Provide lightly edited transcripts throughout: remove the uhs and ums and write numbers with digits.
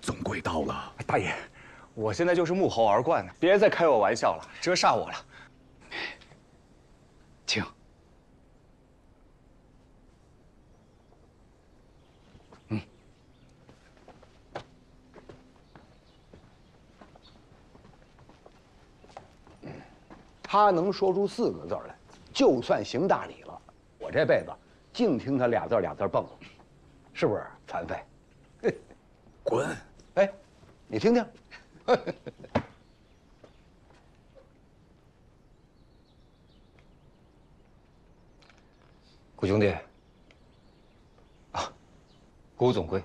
总归到了。大爷，我现在就是沐猴而冠呢，别再开我玩笑了，折煞我了。请。他能说出4个字来，就算行大礼了。我这辈子净听他俩字蹦，是不是残废？滚！哎，你听听。谷兄弟，啊，谷总归，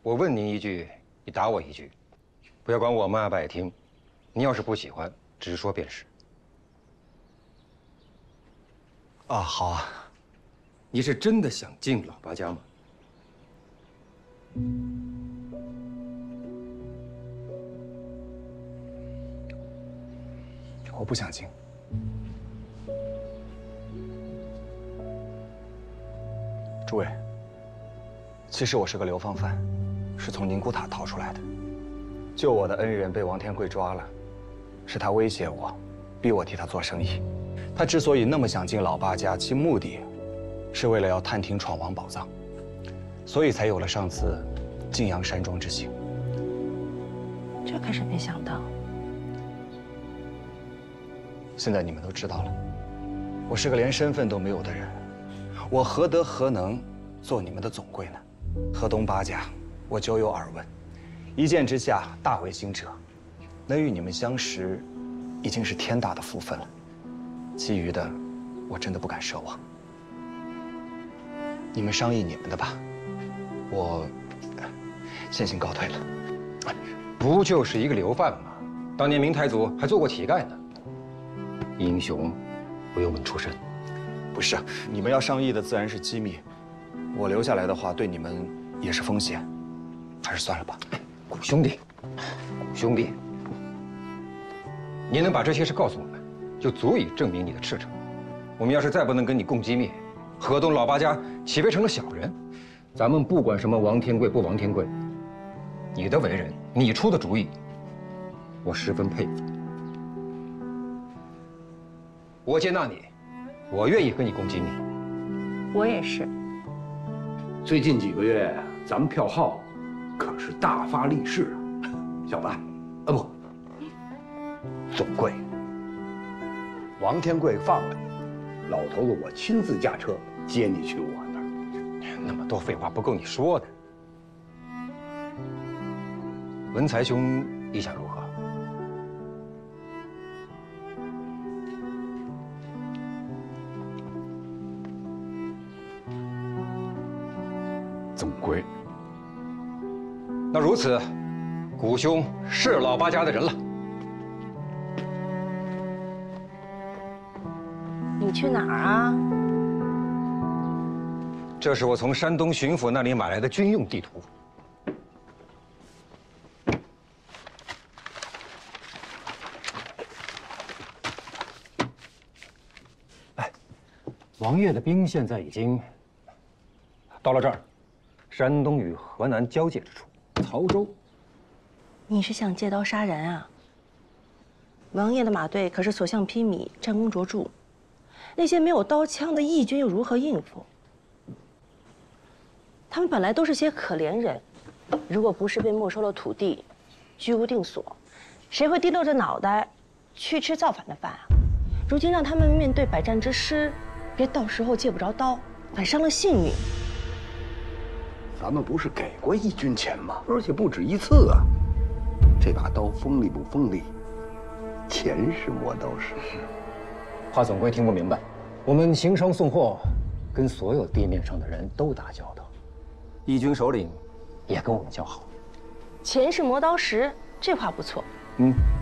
我问您一句，你答我一句，不要管我们爱不爱听。你要是不喜欢，直说便是。啊，好啊。你是真的想进老八家吗？我不想进。诸位，其实我是个流放犯，是从宁古塔逃出来的。救我的恩人被王天贵抓了，是他威胁我，逼我替他做生意。他之所以那么想进老八家，其目的是为了要探听闯王宝藏，所以才有了上次晋阳山庄之行。这可是没想到。现在你们都知道了，我是个连身份都没有的人，我何德何能做你们的总柜呢？河东八家，我久有耳闻，一见之下大为心折，能与你们相识，已经是天大的福分了。其余的，我真的不敢奢望。你们商议你们的吧，我先行告退了。不就是一个流犯吗？当年明太祖还做过乞丐呢。英雄不用问出身。不是，你们要商议的自然是机密，我留下来的话对你们也是风险，还是算了吧。谷兄弟，谷兄弟，你能把这些事告诉我们，就足以证明你的赤诚。我们要是再不能跟你共机密，河东老八家岂非成了小人？咱们不管什么王天贵不王天贵，你的为人，你出的主意，我十分佩服。我接纳你，我愿意跟你共机密。我也是。最近几个月，咱们票号可是大发利市啊，小子，不，总柜，王天贵放了你，老头子我亲自驾车接你去我那儿。那么多废话不够你说的。文才兄意下如何？总归。那如此，谷兄是老八家的人了。你去哪儿啊？这是我从山东巡抚那里买来的军用地图。哎，王爷的兵现在已经到了这儿，山东与河南交界之处，曹州。你是想借刀杀人啊？王爷的马队可是所向披靡，战功卓著，那些没有刀枪的义军又如何应付？他们本来都是些可怜人，如果不是被没收了土地，居无定所，谁会低落着脑袋去吃造反的饭啊？如今让他们面对百战之师，别到时候借不着刀，反伤了性命。咱们不是给过义军钱吗？而且不止一次啊！这把刀锋利不锋利？钱是磨刀石。华总归听不明白，我们行商送货，跟所有地面上的人都打交道，义军首领也跟我们交好。钱是磨刀石，这话不错。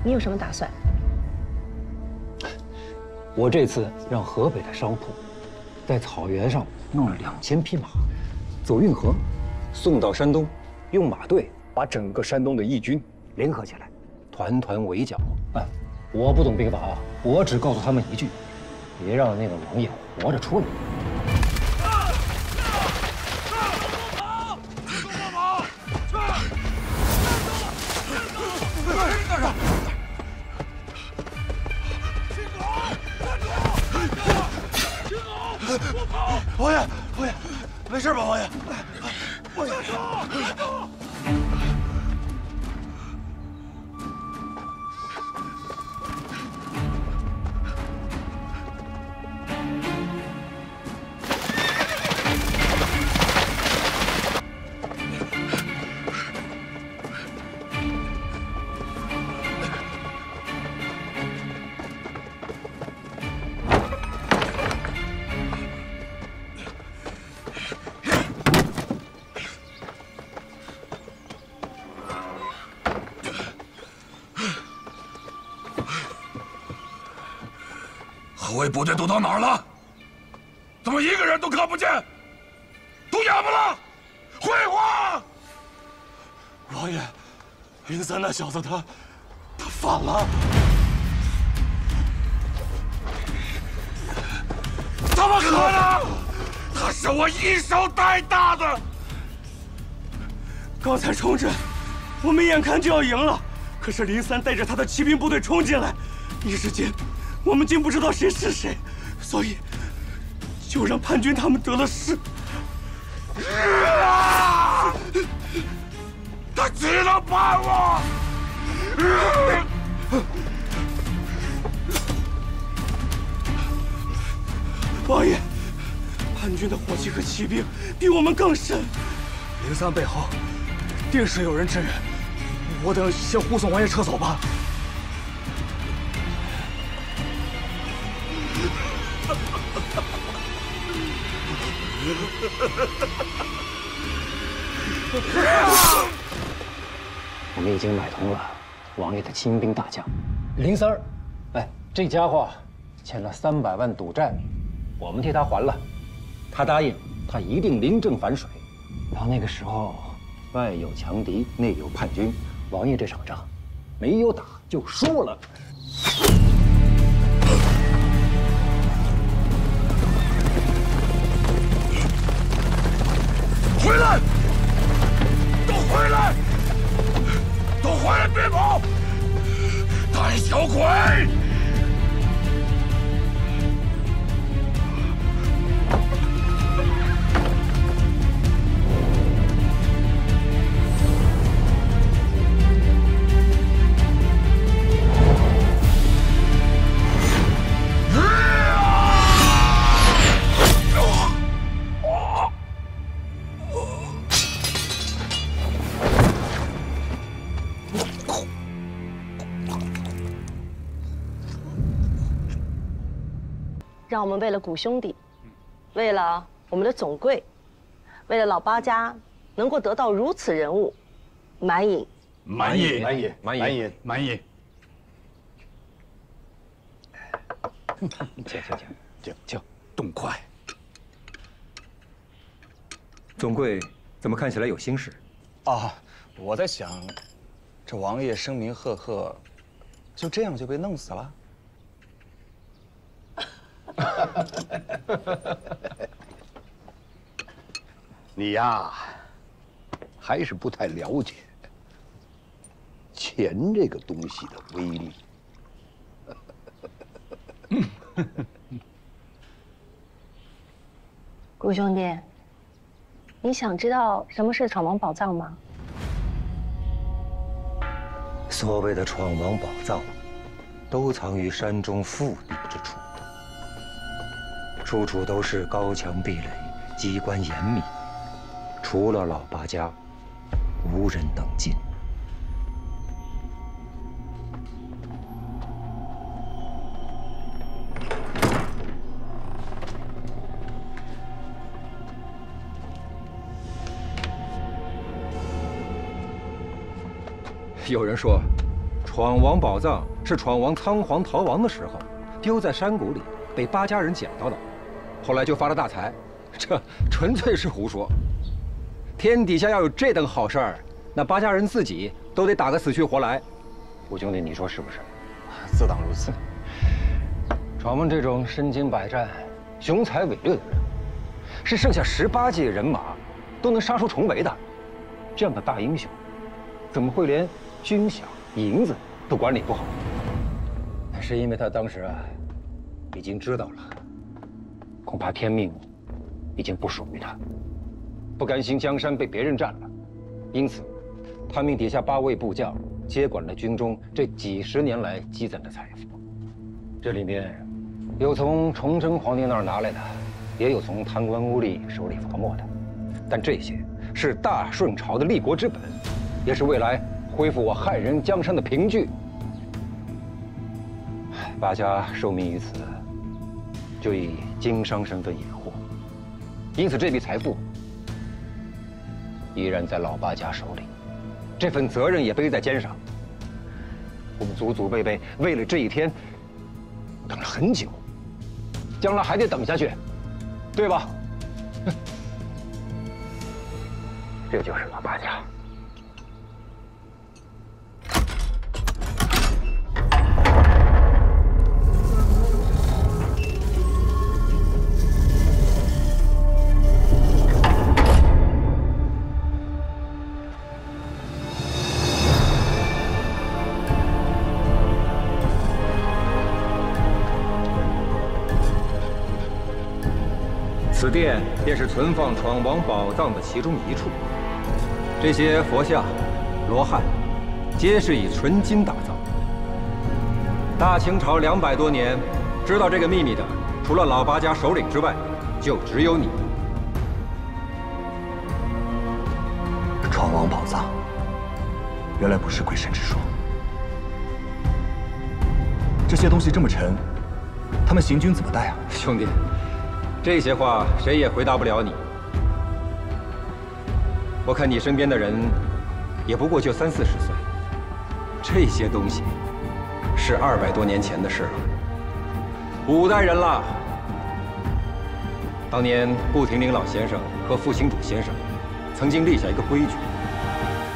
你有什么打算？我这次让河北的商铺在草原上弄了2000匹马，走运河，送到山东，用马队把整个山东的义军联合起来，团团围剿。哎，我不懂兵法啊，我只告诉他们一句：别让那个王爷活着出来。护卫部队都到哪儿了？怎么一个人都看不见？都哑巴了？会话！王爷，林三那小子他反了！怎么可能？他是我一手带大的。刚才冲阵，我们眼看就要赢了，可是林三带着他的骑兵部队冲进来，一时间。 我们竟不知道谁是谁，所以就让叛军他们得了势。他只能叛我！王爷，叛军的火器和骑兵比我们更深，林三背后定是有人支援。我等先护送王爷撤走吧。 我们已经买通了王爷的亲兵大将林三儿，哎，这家伙欠了300万赌债，我们替他还了。他答应，他一定临阵反水。到那个时候，外有强敌，内有叛军，王爷这场仗没有打就输了。 回来！都回来！都回来！别跑！胆小鬼！让我们为了谷兄弟，为了我们的总柜，为了老八家能够得到如此人物，满饮。满意，满意，满意，满意。请，动快。总柜怎么看起来有心事？啊，我在想，这王爷声名赫赫，就这样就被弄死了？你呀，还是不太了解钱这个东西的威力。谷兄弟，你想知道什么是闯王宝藏吗？所谓的闯王宝藏，都藏于山中腹地之处，处处都是高墙壁垒，机关严密，除了老八家，无人能进。有人说，闯王宝藏是闯王仓皇逃亡的时候，丢在山谷里，被八家人捡到的，后来就发了大财。这纯粹是胡说。天底下要有这等好事儿，那八家人自己都得打个死去活来。吴兄弟，你说是不是？自当如此。闯王这种身经百战、雄才伟略的人，是剩下18骑人马都能杀出重围的。这样的大英雄，怎么会连军饷、银子都管理不好？是因为他当时已经知道了，恐怕天命已经不属于他。不甘心江山被别人占了，因此，他命底下8位部将接管了军中这几10年来积攒的财富。这里面，有从崇祯皇帝那儿拿来的，也有从贪官污吏手里罚没的，但这些是大顺朝的立国之本，也是未来恢复我汉人江山的凭据。八家受命于此，就以经商身份掩护，因此这笔财富依然在老八家手里，这份责任也背在肩上。我们祖祖辈辈为了这一天等了很久，将来还得等下去，对吧？这就是老八家。此殿便是存放闯王宝藏的其中一处。这些佛像、罗汉，皆是以纯金打造。大清朝200多年，知道这个秘密的，除了老八家首领之外，就只有你。闯王宝藏，原来不是鬼神之说。这些东西这么沉，他们行军怎么带啊？兄弟。这些话谁也回答不了你。我看你身边的人，也不过就30、40岁。这些东西，是200多年前的事了，5代人了。当年顾廷林老先生和傅兴主先生，曾经立下一个规矩，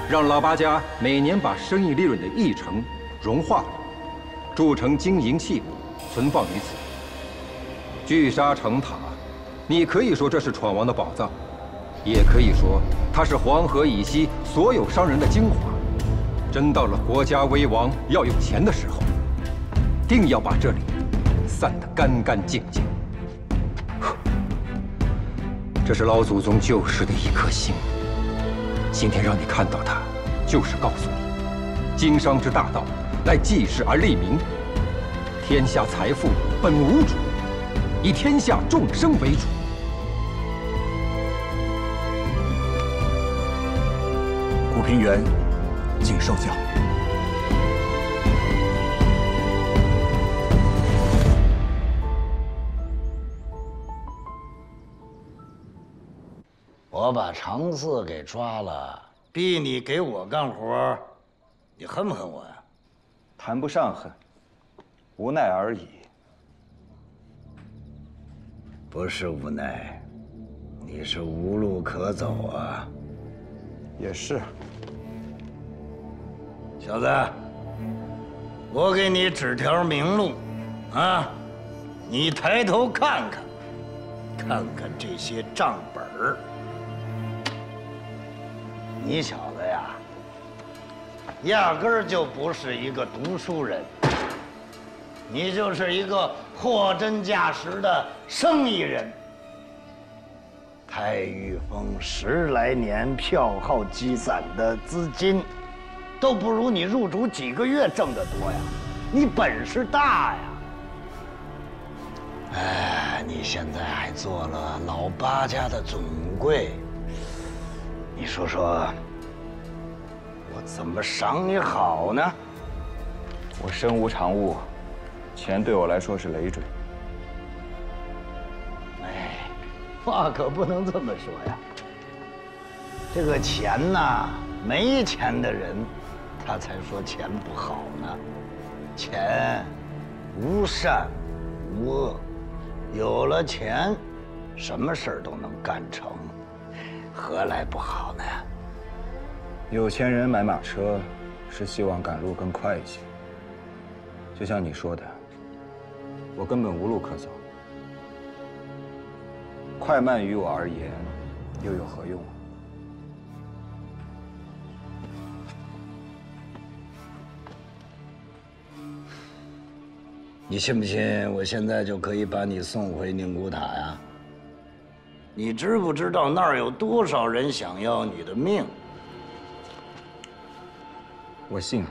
让老八家每年把生意利润的1成融化了，铸成金银器物，存放于此。聚沙成塔。你可以说这是闯王的宝藏，也可以说它是黄河以西所有商人的精华。真到了国家危亡要有钱的时候，定要把这里散得干干净净。这是老祖宗旧时的一颗心，今天让你看到它，就是告诉你，经商之大道，乃济世而利民。天下财富本无主，以天下众生为主。顾平原，谨受教。我把常四给抓了，逼你给我干活，你恨不恨我呀？谈不上恨，无奈而已。不是无奈，你是无路可走啊。也是。小子，我给你指条明路，啊，你抬头看看，看看这些账本儿。你小子呀，压根儿就不是一个读书人，你就是一个货真价实的生意人。太玉峰10来年票号积攒的资金，都不如你入主几个月挣得多呀！你本事大呀！哎，你现在还做了老八家的总柜，你说说，我怎么赏你好呢？我身无长物，钱对我来说是累赘。话可不能这么说呀。这个钱呐，没钱的人，他才说钱不好呢。钱无善无恶，有了钱，什么事儿都能干成，何来不好呢？有钱人买马车，是希望赶路更快一些。就像你说的，我根本无路可走。快慢于我而言，又有何用？你信不信我现在就可以把你送回宁古塔呀？你知不知道那儿有多少人想要你的命？我信。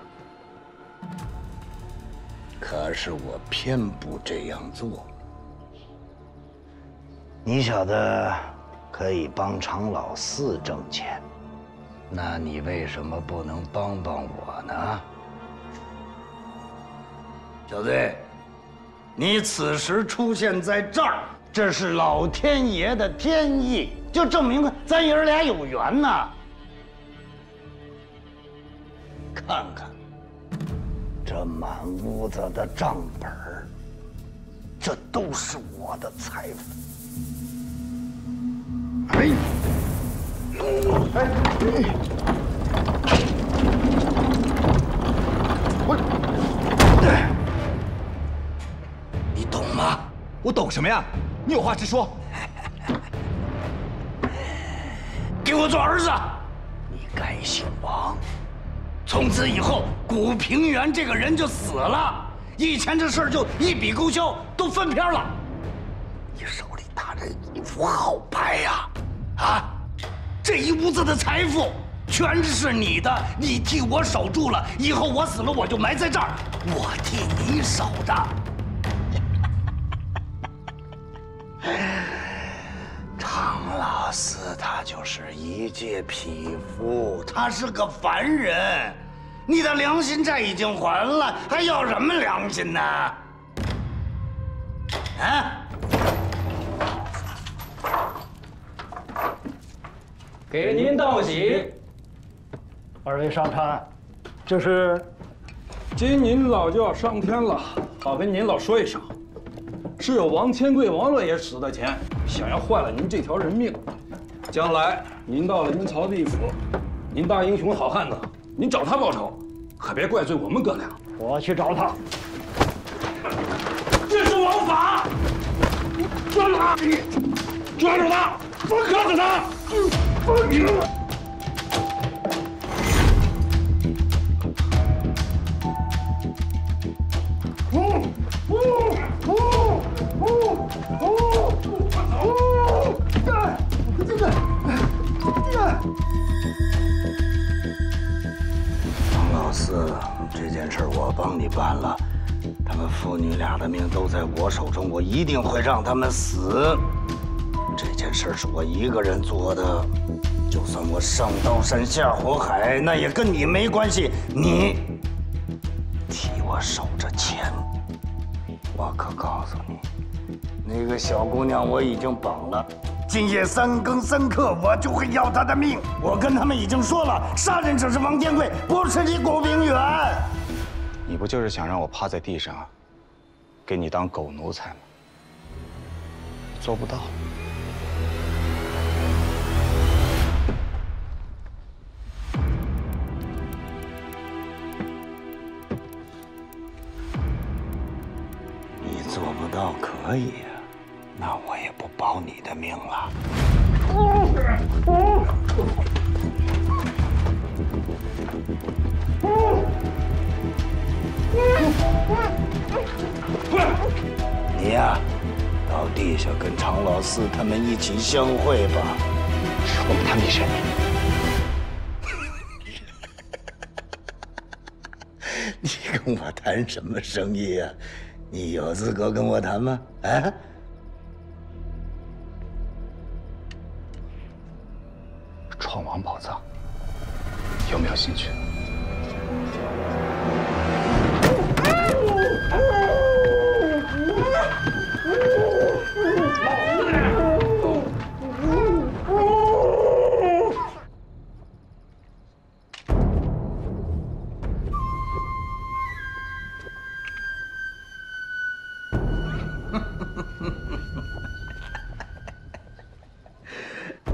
可是我偏不这样做。你小子可以帮常老四挣钱，那你为什么不能帮帮我呢？小子，你此时出现在这儿，这是老天爷的天意，就证明咱爷儿俩有缘呐。看看这满屋子的账本儿，这都是我的财富。哎，你懂吗？我懂什么呀？你有话直说。给我做儿子，你该姓王。从此以后，古平原这个人就死了，以前这事儿就一笔勾销，都翻篇了。你手里拿着一副好牌呀，啊，这一屋子的财富全是你的，你替我守住了。以后我死了，我就埋在这儿，我替你守着。常老四他就是一介匹夫，他是个凡人。你的良心债已经还了，还要什么良心呢？啊！给您道喜。二位上船，这是今您老就要上天了，好跟您老说一声，是有王千贵王老爷使的钱，想要坏了您这条人命。将来您到了阴曹地府，您大英雄好汉子，您找他报仇，可别怪罪我们哥俩。我去找他。这是王法，抓住他！抓住他！抓住他！常老四，这件事我帮你办了，他们父女俩的命都在我手中，我一定会让他们死。这件事是我一个人做的，就算我上刀山下火海，那也跟你没关系。你替我守着钱，我可告诉你，那个小姑娘我已经绑了，今夜3更3刻我就会要她的命。我跟他们已经说了，杀人者是王天贵，不是你古平原。你不就是想让我趴在地上，给你当狗奴才吗？做不到。你做不到可以呀，那我也不保你的命了。你呀，到地下跟常老四他们一起相会吧。我们谈笔生意。你跟我谈什么生意呀？你有资格跟我谈吗？啊？闯王宝藏，有没有兴趣？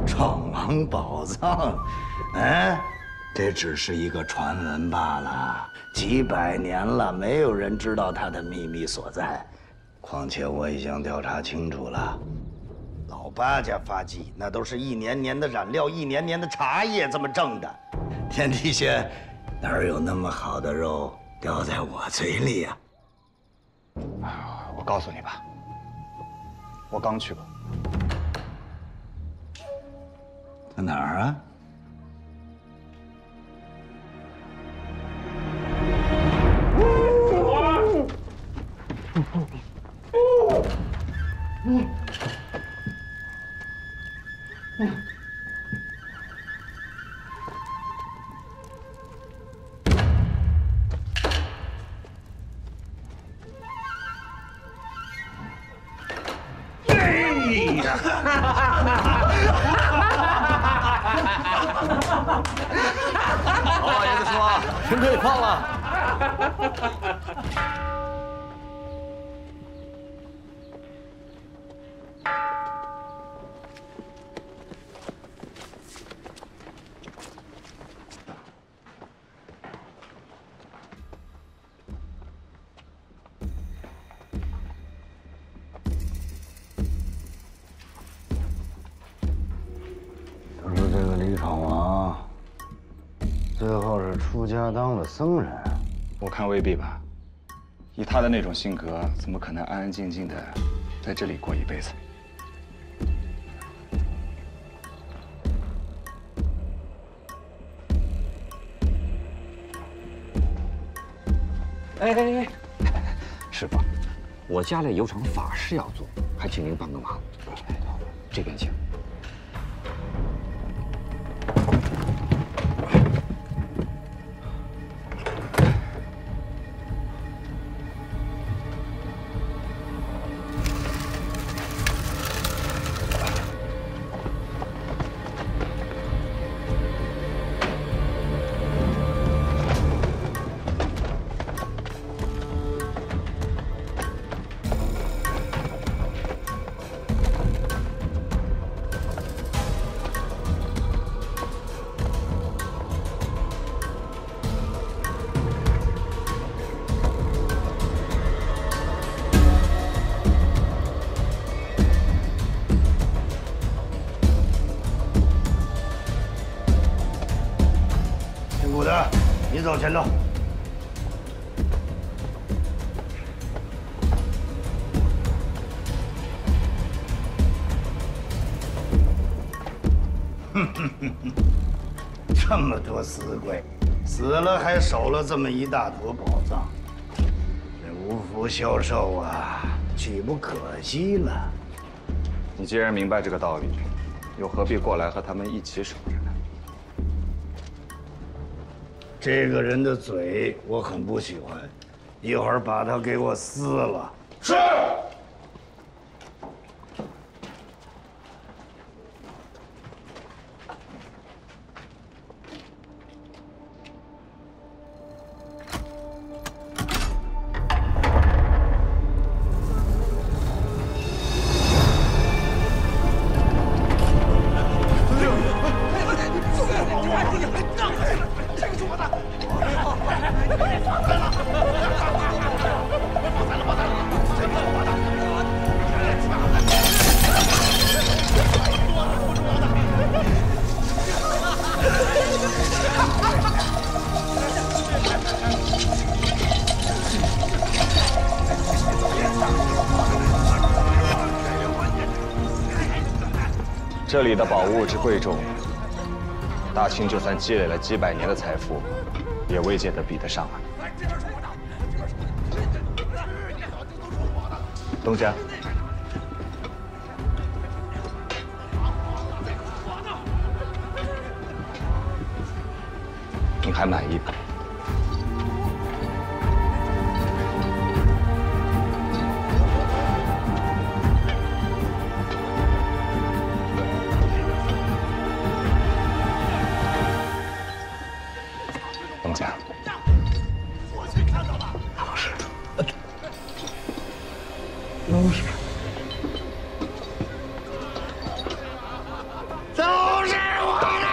闯王宝藏，这只是一个传闻罢了。几百年了，没有人知道它的秘密所在。况且我已经调查清楚了，老八家发迹那都是一年年的染料，一年年的茶叶这么挣的。天底下哪有那么好的肉掉在我嘴里呀？我告诉你吧，我刚去过。哪儿啊？老爷子说，人可以放了。他说这个李闯王最后是出家当了僧人。我看未必吧，以他的那种性格，怎么可能安安静静的在这里过一辈子？哎，师傅，我家里有场法事要做，还请您帮个忙。这边请。你走前头。这么多死鬼，死了还守了这么一大坨宝藏，这无福消受啊，岂不可惜了？你既然明白这个道理，又何必过来和他们一起守着呢？这个人的嘴我很不喜欢，一会儿把他给我撕了。是。这里的宝物之贵重，大清就算积累了几百年的财富，也未见得比得上啊。东家，您还满意吧？东家，老师，老师。都是我的！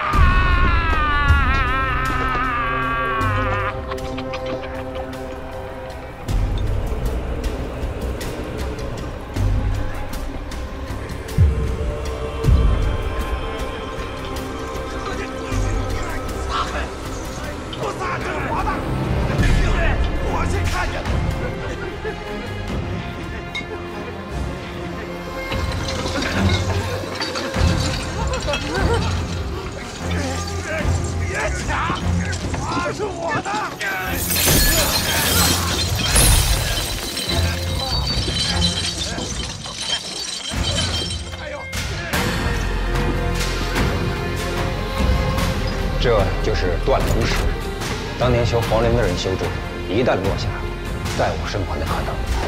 撒开！给我撒开！是我的。这就是断头石，当年修皇陵的人修筑，一旦落下，再无生还的可能。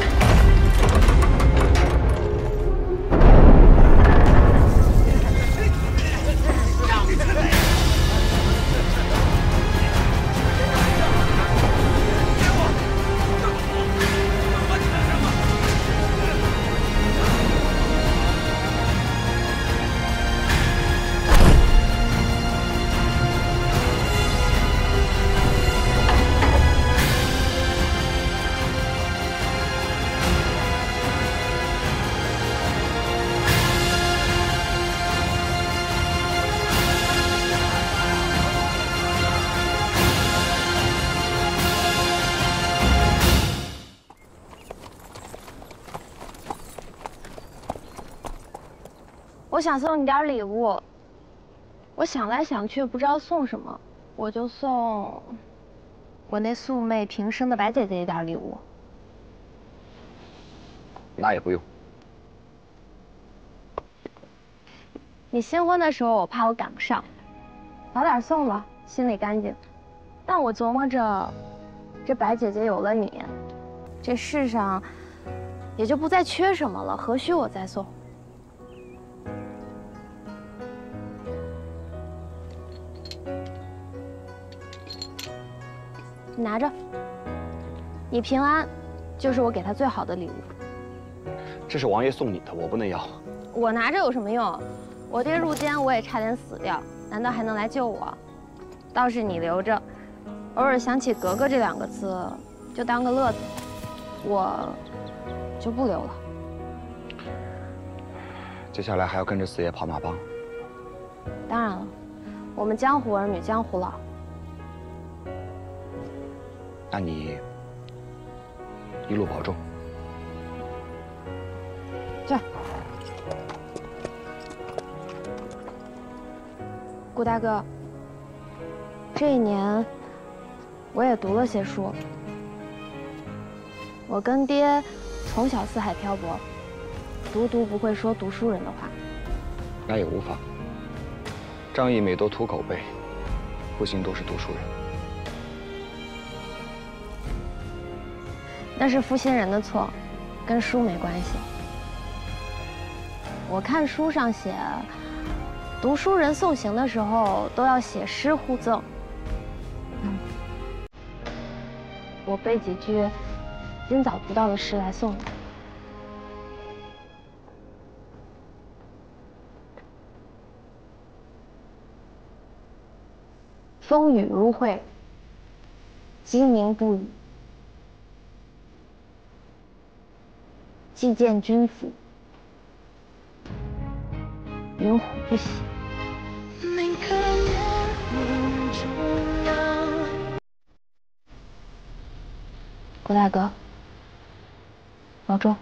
我想送你点礼物，我想来想去不知道送什么，我就送我那素昧平生的白姐姐一点礼物。那也不用。你新婚的时候，我怕我赶不上，早点送了，心里干净。但我琢磨着，这白姐姐有了你，这世上也就不再缺什么了，何须我再送？你拿着，你平安，就是我给他最好的礼物。这是王爷送你的，我不能要。我拿着有什么用？我爹入监，我也差点死掉，难道还能来救我？倒是你留着，偶尔想起格格这2个字，就当个乐子，我就不留了。接下来还要跟着四爷跑马帮。当然了，我们江湖儿女江湖老。那你一路保重。这，顾大哥，这一年我也读了些书。我跟爹从小四海漂泊，独不会说读书人的话。那也无妨。仗义每都图口碑，不幸都是读书人。那是负心人的错，跟书没关系。我看书上写，读书人送行的时候都要写诗互赠。我背几句今早读到的诗来送你。风雨如晦，鸡鸣不语。既见君府，云虎不喜。顾大哥，保重。